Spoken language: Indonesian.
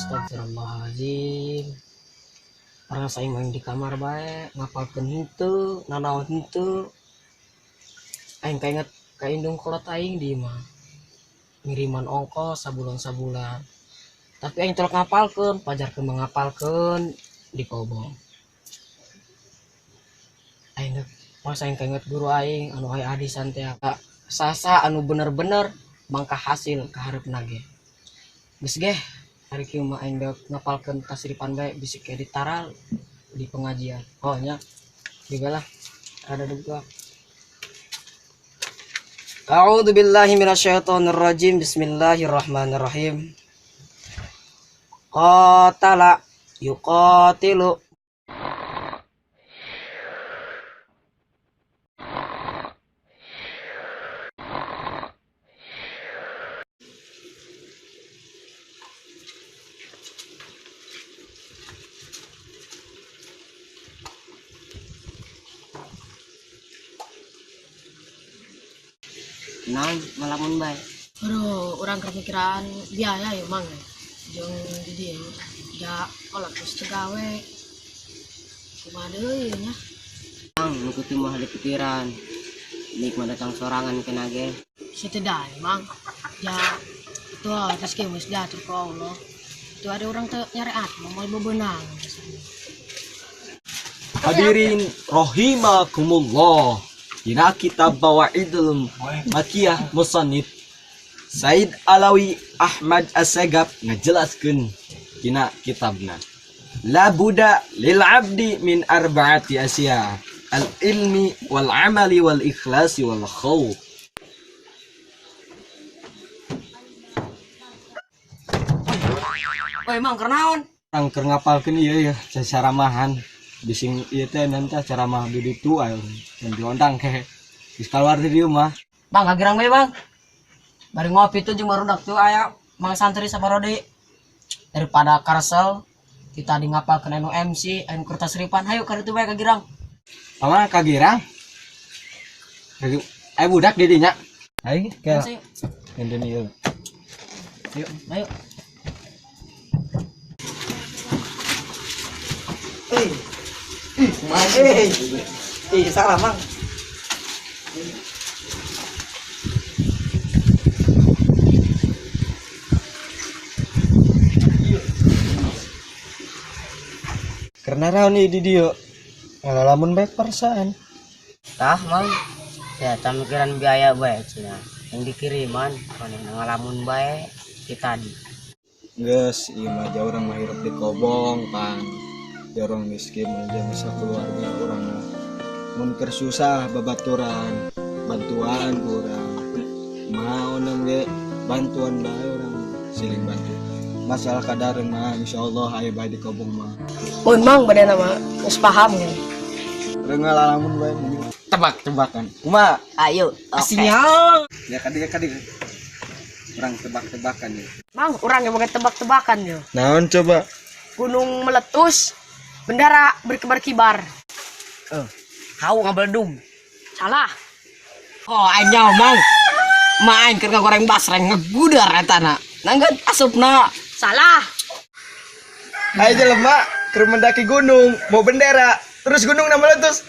Astagfirullahaladzim. Orang saya main di kamar baik, ngapalkeun henteu, nanaon henteu. Aing kainget ka indung kolot aing di mah. Ngiriman ongkos sabulan-sabulan. Tapi aing tolak ngapalkeun, pajarkeun mangapalkeun di kobong. Aing pas aing kainget guru aing anu aya hadisan teh sasa anu bener-bener mangka hasil ka hareupna ge. Geus ge hari kieu mah aing ngapalkeun tasripan bae bisi ke ditaral di pengajian. Oh nya juga lah ada duga. A'udzu billahi minasyaitonir rajim. Bismillahirrahmanirrahim. Qatala yuqatilu. Naon ngalamun bae. Aduh, orang kepikiran biaya ya mang. Jeung di dieu ya kalau terus tegawe. Kumaha deui nya? Mang nu kitu mah ada pikiran. Nikmat datang sorangan kena ge. Situ dah mang. Ya itu terus ke geus diatur ku Allah. Itu ada orang teu nyareat mau bebenang. Hadirin rahimakumullah. Dina kitab Bawaidul Makiyah Musannif Said Alawi Ahmad As-Sagab ngajelaskeun dina kitabna. La buda lil abdi min arba'ati asya. Al ilmi wal amali wal ikhlasi wal khawf. Oi mang kernaon? Orang keur ngapalkeun ieu ya caramahan. Bising ieu teh nanti ceramah di ditu aya dan diondang ke geus kaluar di dieu mah. Bang kagirang bae bang. Bari ngopi tuh jeung barudak tuh aya mang santri saparodi. Daripada karsel kita di ngapalkeun anu MC, anu kertas ripan. Hayu ka ditu bae kagirang. Paman kagirang. Aya budak di dinya. Ayo ke. Enden ieu. Yuk, ayo. Salah mang. Karena rawan di dieu ngalamun baik perasaan. Tah mang. Ya tamikiran biaya bae cenah. Yang dikiriman kana ngalamun bae kita di. Geus ieu mah jauh urang mah hirup di kobong pan. Jorong miskin aja bisa keluarga orang mun keur susah babaturan bantuan kurang mau nangge bantuan bae orang siling bantu masalah kadareun mah insyaallah aya bae di kobong mah. Mun mang badana mah geus paham ya. Ngalamun bae tebak-tebakan kumaha Ayo, sinyal ya kadi orang tebak-tebakan ya. Mang urang yang boga tebak-tebakan ya. Naon coba? Gunung meletus, bendera berkibar-kibar. Kau ngabeldum. Salah. Oh, anyau mang. Main keur ngagoreng basreng ngegudar etana. Nanggeun asupna. Salah. Ayo jelema keur mendaki gunung, mau bendera, terus gunung meletus.